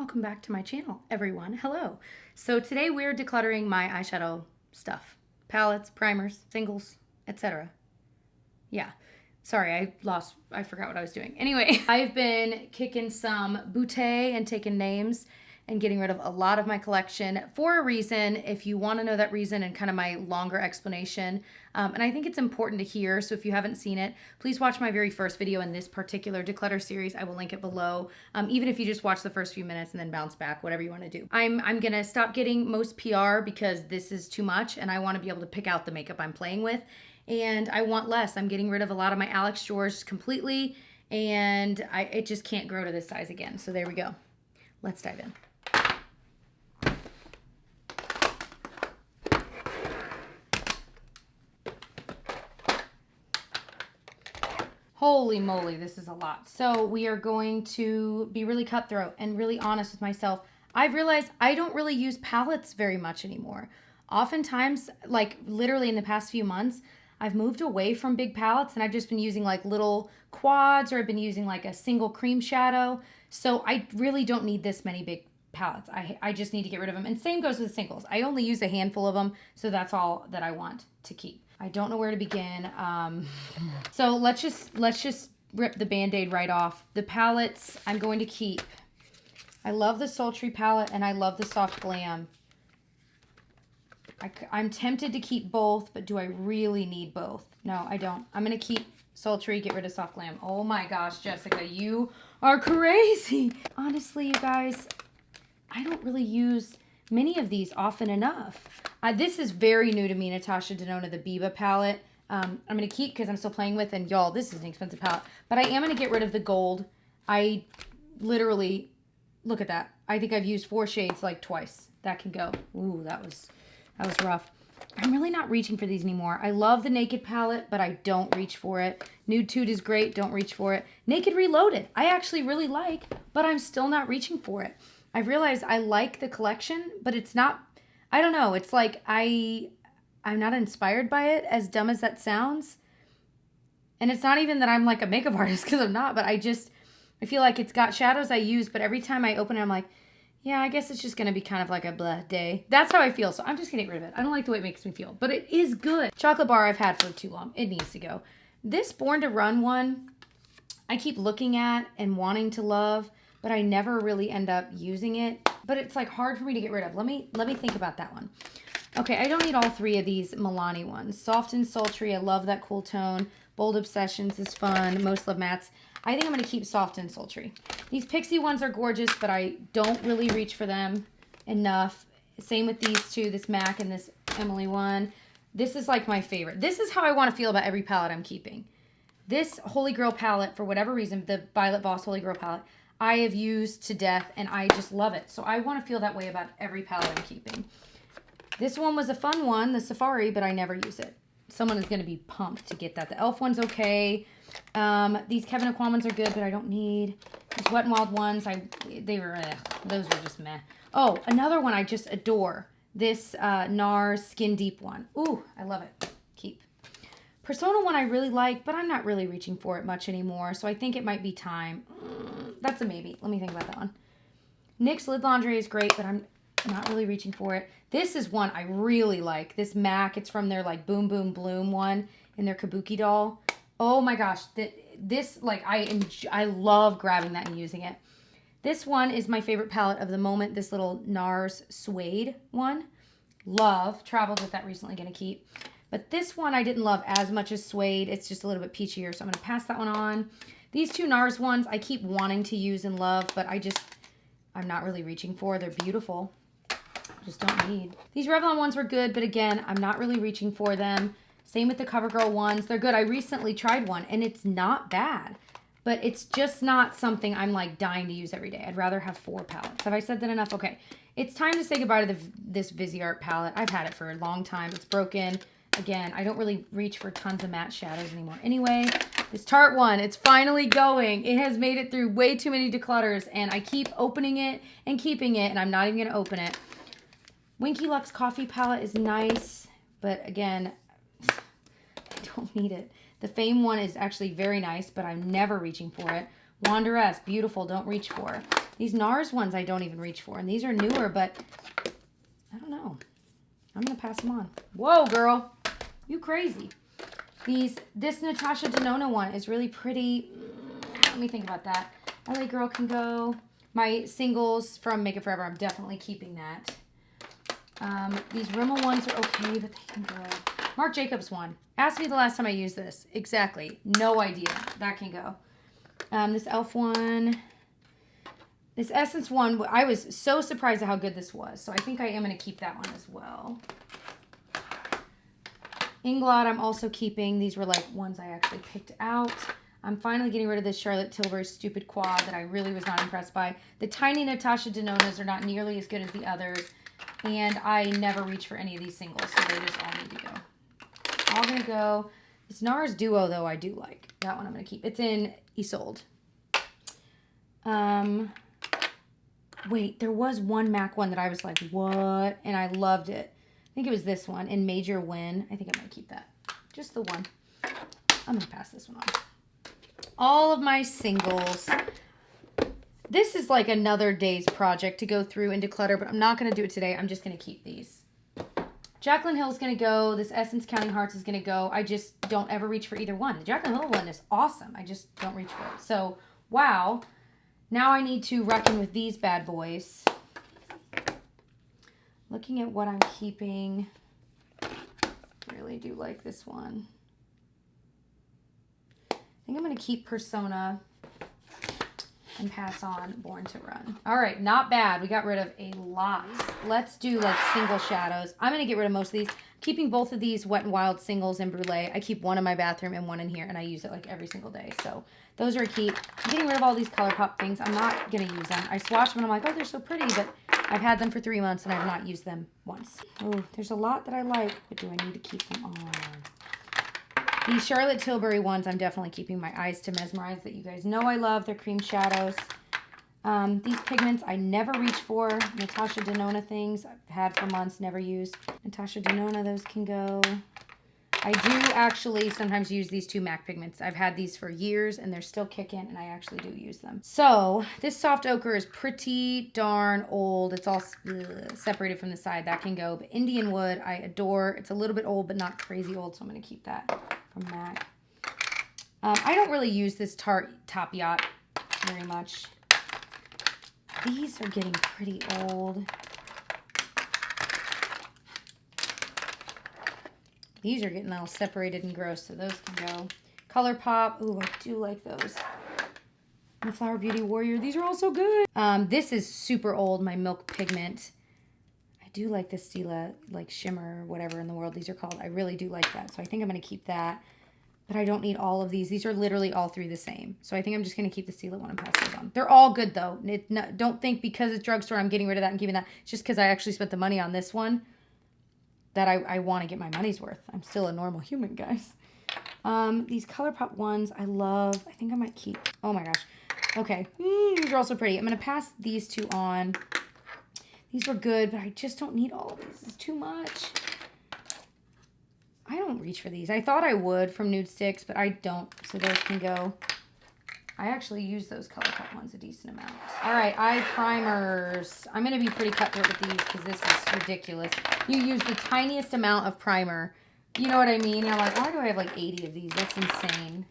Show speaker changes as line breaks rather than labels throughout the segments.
Welcome back to my channel, everyone. Hello. So today we're decluttering my eyeshadow stuff. Palettes, primers, singles, etc. Yeah. Sorry, I forgot what I was doing. Anyway, I've been kicking some bouquet and taking names and getting rid of a lot of my collection for a reason. If you want to know that reason and kind of my longer explanation, and I think it's important to hear, so if you haven't seen it, please watch my very first video in this particular declutter series. I will link it below, even if you just watch the first few minutes and then bounce back, whatever you want to do. I'm gonna stop getting most PR because this is too much and I want to be able to pick out the makeup I'm playing with, and I want less. I'm getting rid of a lot of my Alex drawers completely, and it just can't grow to this size again. So there we go. Let's dive in. Holy moly, this is a lot. So we are going to be really cutthroat and really honest with myself. I've realized I don't really use palettes very much anymore. Oftentimes, like literally in the past few months, I've moved away from big palettes and I've just been using like little quads, or I've been using like a single cream shadow. So I really don't need this many big palettes. I just need to get rid of them. And same goes with singles. I only use a handful of them, so that's all that I want to keep. I don't know where to begin. So let's just rip the Band-Aid right off. The palettes I'm going to keep. I love the Sultry palette and I love the Soft Glam. I'm tempted to keep both, but do I really need both? No, I don't. I'm going to keep Sultry, get rid of Soft Glam. Oh my gosh, Jessica, you are crazy. Honestly, you guys, I don't really use many of these often enough. This is very new to me, Natasha Denona, the Biba palette. I'm going to keep because I'm still playing with, and y'all, this is an expensive palette. But I am going to get rid of the gold. I literally, look at that. I think I've used 4 shades like twice. That can go. Ooh, that was rough. I'm really not reaching for these anymore. I love the Naked palette, but I don't reach for it. Nude Tude is great. Don't reach for it. Naked Reloaded, I actually really like, but I'm still not reaching for it. I've realized I like the collection, but it's not, I don't know. It's like I'm not inspired by it, as dumb as that sounds. And it's not even that I'm like a makeup artist, because I'm not, but I feel like it's got shadows I use, but every time I open it, I'm like, yeah, I guess it's just going to be kind of like a blah day. That's how I feel, so I'm just going to get rid of it. I don't like the way it makes me feel, but it is good. Chocolate bar I've had for too long. It needs to go. This Born to Run one, I keep looking at and wanting to love, but I never really end up using it. But it's like hard for me to get rid of. Let me think about that one. Okay, I don't need all 3 of these Milani ones. Soft and Sultry, I love that cool tone. Bold Obsessions is fun. Most Love Mattes. I think I'm going to keep Soft and Sultry. These Pixie ones are gorgeous, but I don't really reach for them enough. Same with these two, this MAC and this Emily one. This is like my favorite. This is how I want to feel about every palette I'm keeping. This Holy Grail palette, for whatever reason, the Violet Voss Holy Grail palette, I have used to death and I just love it. So I want to feel that way about every palette I'm keeping. This one was a fun one, the Safari, but I never use it. Someone is going to be pumped to get that. The e.l.f. one's okay. These Kevyn Aucoin ones are good, but I don't need. These Wet n Wild ones, those were just meh. Oh, another one I just adore. This NARS Skin Deep one. Ooh, I love it. Keep. Persona one I really like, but I'm not really reaching for it much anymore, so I think it might be time. That's a maybe. Let me think about that one. NYX Lid Lingerie is great, but I'm not really reaching for it. This is one I really like. This MAC, it's from their like Boom Boom Bloom one in their Kabuki doll. Oh my gosh, this like I love grabbing that and using it. This one is my favorite palette of the moment. This little NARS Suede one. Love. Traveled with that recently, gonna keep. But this one I didn't love as much as Suede. It's just a little bit peachier, so I'm gonna pass that one on. These 2 NARS ones I keep wanting to use and love, but I'm not really reaching for. They're beautiful. Just don't need. These Revlon ones were good, but again, I'm not really reaching for them. Same with the CoverGirl ones. They're good. I recently tried one, and it's not bad, but it's just not something I'm like dying to use every day. I'd rather have 4 palettes. Have I said that enough? Okay. It's time to say goodbye to this Viseart palette. I've had it for a long time. It's broken. Again, I don't really reach for tons of matte shadows anymore. Anyway, this Tarte one, it's finally going. It has made it through way too many declutters, and I keep opening it and keeping it, and I'm not even going to open it. Winky Lux Coffee palette is nice, but again, I don't need it. The Fame one is actually very nice, but I'm never reaching for it. Wanderess, beautiful, don't reach for. These NARS ones I don't even reach for. And these are newer, but I don't know. I'm going to pass them on. Whoa, girl. You crazy. This Natasha Denona one is really pretty. Let me think about that. LA Girl can go. My singles from Make It Forever, I'm definitely keeping that. These Rimmel ones are okay, but they can go. Marc Jacobs one. Ask me the last time I used this. Exactly. No idea. That can go. This e.l.f. one. This Essence one, I was so surprised at how good this was. So I think I am going to keep that one as well. Inglot, I'm also keeping. These were like ones I actually picked out. I'm finally getting rid of this Charlotte Tilbury stupid quad that I really was not impressed by. The tiny Natasha Denonas are not nearly as good as the others. And I never reach for any of these singles, so they just all need to go. All going to go. This NARS Duo, though, I do like. That one I'm going to keep. It's in Isolde. Wait, there was one MAC one that I was like, what? And I loved it. I think it was this one in Major Win. I think I'm going to keep that. Just the one. I'm going to pass this one on. All of my singles. This is like another day's project to go through and declutter, but I'm not going to do it today. I'm just going to keep these. Jaclyn Hill's going to go. This Essence Counting Hearts is going to go. I just don't ever reach for either one. The Jaclyn Hill one is awesome. I just don't reach for it. So, wow. Now I need to reckon with these bad boys. Looking at what I'm keeping, I really do like this one. I think I'm going to keep Persona and pass on Born to Run. All right, not bad. We got rid of a lot. Let's do like single shadows. I'm going to get rid of most of these. Keeping both of these Wet n Wild singles in Brulee. I keep one in my bathroom and one in here, and I use it like every single day. So those are a keep. I'm getting rid of all these ColourPop things. I'm not going to use them. I swatch them and I'm like, oh, they're so pretty, but I've had them for 3 months and I've not used them once. Oh, there's a lot that I like, but do I need to keep them on? These Charlotte Tilbury ones, I'm definitely keeping. My Eyes to Mesmerize that you guys know I love. They're cream shadows. These pigments I never reach for. Natasha Denona things I've had for months, never used. Natasha Denona, those can go. I do actually sometimes use these two MAC pigments. I've had these for years and they're still kicking and I actually do use them. So this soft ochre is pretty darn old. It's all separated from the side. That can go. But Indian Wood I adore. It's a little bit old but not crazy old, so I'm going to keep that from MAC. I don't really use this Top Yacht very much. These are getting pretty old. These are getting all separated and gross, so those can go. ColourPop, ooh, I do like those. The Flower Beauty Warrior, these are all so good. This is super old, my Milk Pigment. I do like the Stila, like shimmer, whatever in the world these are called. I really do like that, so I think I'm going to keep that. But I don't need all of these. These are literally all three the same. So I think I'm just going to keep the Stila one and pass those on. They're all good, though. Don't think because it's drugstore I'm getting rid of that and keeping that. It's just because I actually spent the money on this one that I want to get my money's worth. I'm still a normal human, guys. These ColourPop ones I love. I think I might keep. Oh, my gosh. Okay. These are also pretty. I'm going to pass these two on. These were good, but I just don't need all of these. It's too much. I don't reach for these. I thought I would from Nude Sticks, but I don't. So those can go. I actually use those ColourPop ones a decent amount. All right, eye primers. I'm going to be pretty cutthroat with these because this is ridiculous. You use the tiniest amount of primer. You know what I mean? You're like, why do I have like 80 of these? That's insane.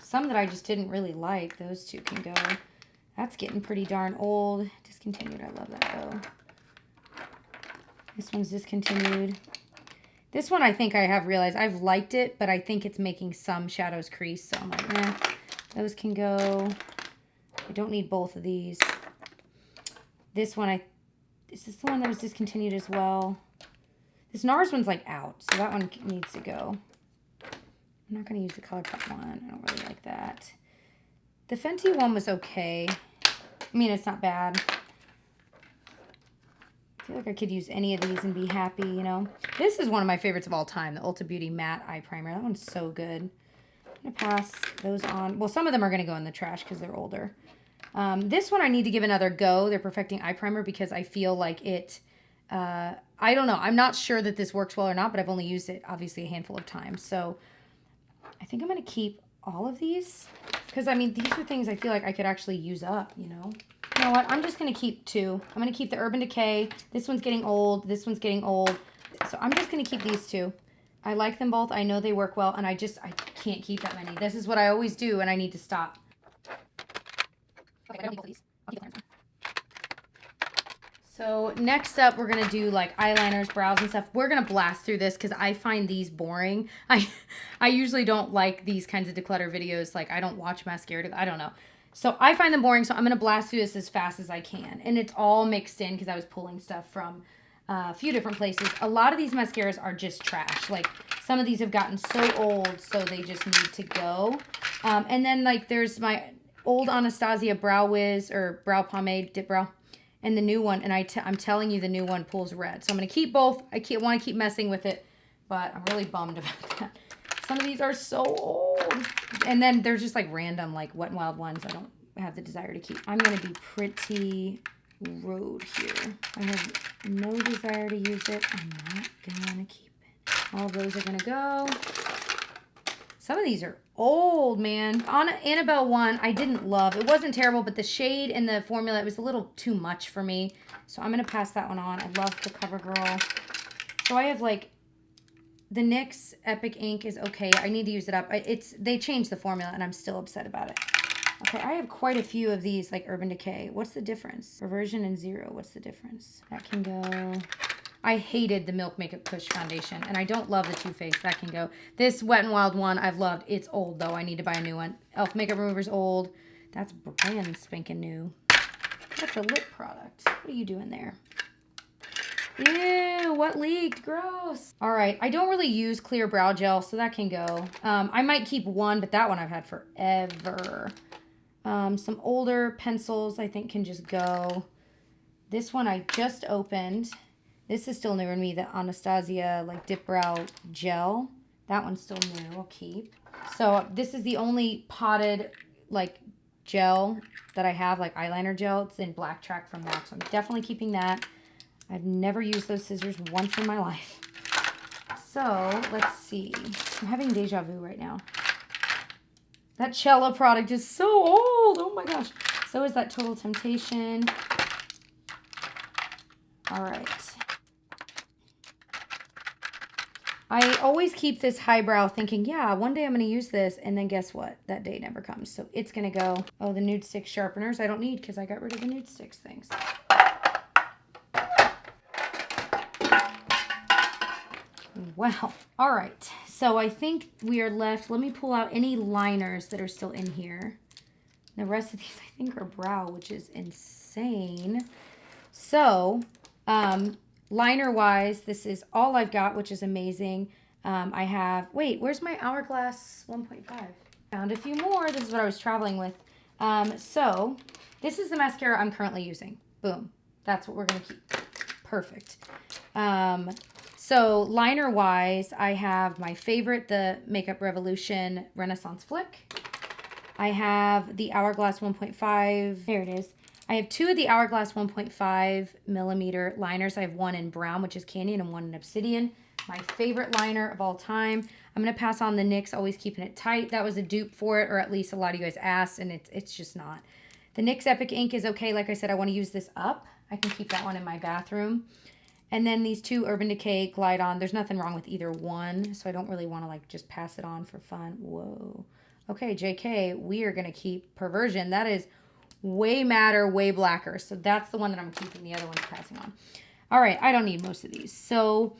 Some that I just didn't really like. Those two can go. That's getting pretty darn old. Discontinued. I love that though. This one's discontinued. This one I think I have realized I've liked it, but I think it's making some shadows crease. So I'm like, eh, those can go. I don't need both of these. This one, is this the one that was discontinued as well? This NARS one's like out, so that one needs to go. I'm not going to use the ColourPop one. I don't really like that. The Fenty one was okay. I mean, it's not bad. I feel like I could use any of these and be happy, you know. This is one of my favorites of all time, the Ulta Beauty Matte Eye Primer. That one's so good. I'm going to pass those on. Well, some of them are going to go in the trash because they're older. This one I need to give another go, their Perfecting Eye Primer, because I feel like it, I don't know. I'm not sure that this works well or not, but I've only used it, obviously, a handful of times. So I think I'm going to keep all of these. Because, I mean, these are things I feel like I could actually use up, you know? You know what? I'm just going to keep 2. I'm going to keep the Urban Decay. This one's getting old. This one's getting old. So I'm just going to keep these 2. I like them both. I know they work well, and I can't keep that many. This is what I always do, and I need to stop. Okay, I don't need both of these. I'll keep the liner. So next up, we're going to do like eyeliners, brows, and stuff. We're going to blast through this because I find these boring. I usually don't like these kinds of declutter videos. Like, I don't watch mascara. I don't know. So I find them boring, so I'm going to blast through this as fast as I can. And it's all mixed in because I was pulling stuff from a few different places. A lot of these mascaras are just trash. Like, some of these have gotten so old, so they just need to go. And then, like, there's my old Anastasia Brow Wiz or Brow Pomade Dip Brow. And the new one, and I'm telling you, the new one pulls red. So I'm going to keep both. I want to keep messing with it, but I'm really bummed about that. Some of these are so old. And then there's just like random, like Wet n Wild ones I don't have the desire to keep. I'm going to be pretty road here. I have no desire to use it. I'm not going to keep it. All of those are going to go. Some of these are old, man. On Annabelle 1, I didn't love. It wasn't terrible, but the shade and the formula, it was a little too much for me. So I'm going to pass that one on. I love the CoverGirl. So I have like the NYX Epic Ink is okay. I need to use it up. They changed the formula and I'm still upset about it. Okay, I have quite a few of these like Urban Decay. What's the difference? Reversion and Zero. What's the difference? That can go. I hated the Milk Makeup Kush foundation, and I don't love the Too Faced. That can go. This Wet n Wild one I've loved. It's old, though. I need to buy a new one. e.l.f. Makeup Remover's old. That's brand spanking new. That's a lip product. What are you doing there? Ew, what leaked? Gross. All right, I don't really use clear brow gel, so that can go. I might keep one, but that one I've had forever. Some older pencils I think can just go. This one I just opened. This is still newer to me, the Anastasia like Dip Brow Gel. That one's still new, I'll keep. So this is the only potted like gel that I have, like eyeliner gel. It's in Black Track from MAC, so I'm definitely keeping that. I've never used those scissors once in my life. So let's see. I'm having deja vu right now. That Cella product is so old. Oh my gosh. So is that Total Temptation. All right. I always keep this highbrow thinking, yeah, one day I'm going to use this. And then guess what? That day never comes. So it's going to go. Oh, the nude stick sharpeners I don't need because I got rid of the nude sticks things. Wow. All right. So I think we are left. Let me pull out any liners that are still in here. The rest of these I think are brow, which is insane. So, liner wise, this is all I've got, which is amazing. I have, wait, where's my Hourglass 1.5? Found a few more. This is what I was traveling with. So this is the mascara I'm currently using. Boom. That's what we're going to keep. Perfect. So liner wise, I have my favorite, the Makeup Revolution Renaissance Flick. I have the Hourglass 1.5. There it is. I have two of the Hourglass 1.5 millimeter liners. I have one in brown, which is Canyon, and one in Obsidian. My favorite liner of all time. I'm going to pass on the NYX Always Keeping It Tight. That was a dupe for it, or at least a lot of you guys asked, and it's just not. The NYX Epic Ink is okay. Like I said, I want to use this up. I can keep that one in my bathroom. And then these two Urban Decay Glide On. There's nothing wrong with either one, so I don't really want to like just pass it on for fun. Whoa. Okay, JK, we are going to keep Perversion. That is way madder, way blacker. So that's the one that I'm keeping. The other one's passing on. All right, I don't need most of these. So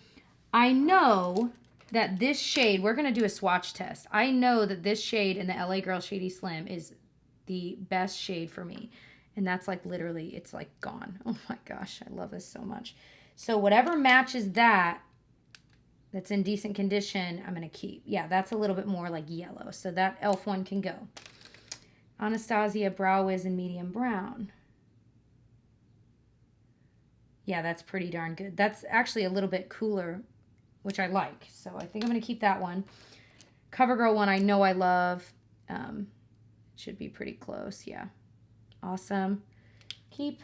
I know that this shade, we're going to do a swatch test. I know that this shade in the LA Girl Shady Slim is the best shade for me. And that's like literally, it's like gone. Oh my gosh, I love this so much. So whatever matches that, that's in decent condition, I'm going to keep. Yeah, that's a little bit more like yellow. So that e.l.f. one can go. Anastasia Brow Wiz in medium brown. Yeah, that's pretty darn good. That's actually a little bit cooler, which I like. So I think I'm going to keep that one. CoverGirl one I know I love. Should be pretty close. Yeah. Awesome. Keep.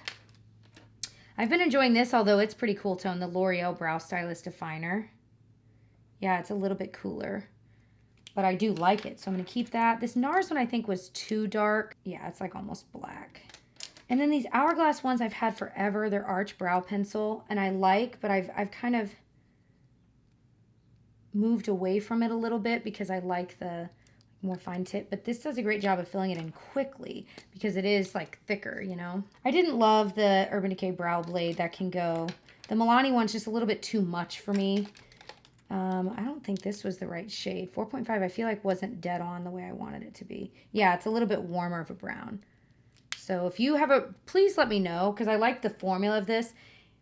I've been enjoying this, although it's pretty cool tone. The L'Oreal Brow Stylist Definer. Yeah, it's a little bit cooler. but I do like it. So I'm going to keep that. This NARS one I think was too dark. Yeah, it's like almost black. And then these Hourglass ones I've had forever. They're Arch Brow Pencil, and I like, but I've kind of moved away from it a little bit because I like the more fine tip, but this does a great job of filling it in quickly because it is like thicker, you know. I didn't love the Urban Decay Brow Blade. That can go. The Milani one's just a little bit too much for me. I don't think this was the right shade. 4.5 I feel like wasn't dead on the way I wanted it to be. Yeah, it's a little bit warmer of a brown. So if you have a, please let me know, because I like the formula of this.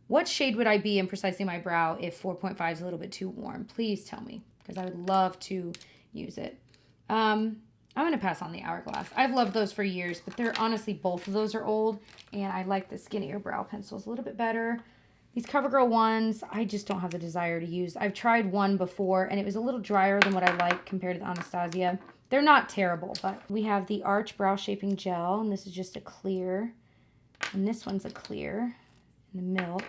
What shade would I be in Precisely My Brow if 4.5 is a little bit too warm? Please tell me, because I would love to use it. I'm going to pass on the Hourglass. I've loved those for years, but they're honestly, both of those are old, and I like the skinnier brow pencils a little bit better. These CoverGirl ones, I just don't have the desire to use. I've tried one before, and it was a little drier than what I like compared to the Anastasia. They're not terrible, but we have the Arch Brow Shaping Gel, and this is just a clear. And this one's a clear in the milk.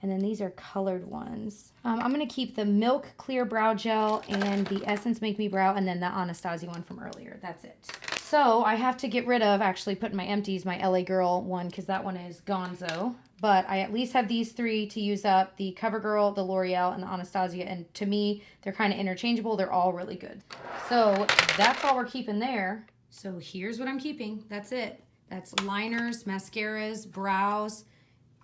And then these are colored ones. I'm going to keep the Milk Clear Brow Gel and the Essence Make Me Brow, and then the Anastasia one from earlier. That's it. So I have to get rid of, actually put in my empties, my LA Girl one, because that one is gonzo. But I at least have these three to use up, the CoverGirl, the L'Oreal, and the Anastasia. And to me, they're kind of interchangeable. They're all really good. So that's all we're keeping there. So here's what I'm keeping. That's it. That's liners, mascaras, brows,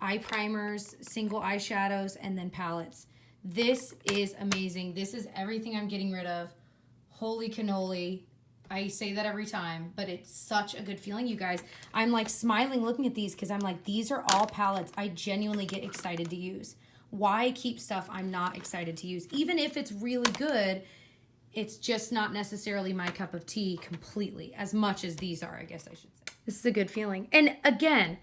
eye primers, single eyeshadows, and then palettes. This is amazing. This is everything I'm getting rid of. Holy cannoli. I say that every time, but it's such a good feeling, you guys. I'm like smiling looking at these because I'm like, these are all palettes I genuinely get excited to use. Why keep stuff I'm not excited to use? Even if it's really good, it's just not necessarily my cup of tea completely, as much as these are, I guess I should say. This is a good feeling. And again,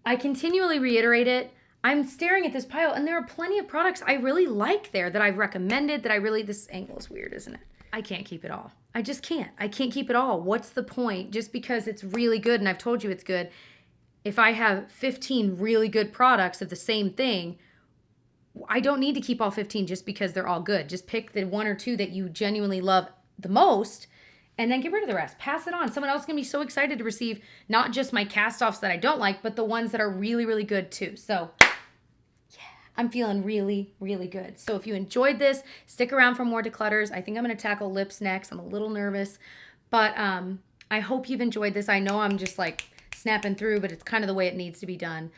I continually reiterate it. I'm staring at this pile, and there are plenty of products I really like there that I've recommended, that I really, this angle is weird, isn't it? I can't keep it all. I just can't. I can't keep it all. What's the point? Just because it's really good, and I've told you it's good, if I have 15 really good products of the same thing, I don't need to keep all 15 just because they're all good. Just pick the one or two that you genuinely love the most, and then get rid of the rest. Pass it on. Someone else is going to be so excited to receive not just my cast-offs that I don't like, but the ones that are really, really good too. So, yeah, I'm feeling really, really good. So if you enjoyed this, stick around for more declutters. I think I'm going to tackle lips next. I'm a little nervous, but I hope you've enjoyed this. I know I'm just like snapping through, but it's kind of the way it needs to be done,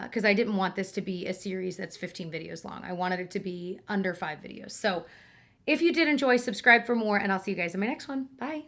because I didn't want this to be a series that's 15 videos long. I wanted it to be under 5 videos. So if you did enjoy, subscribe for more, and I'll see you guys in my next one. Bye.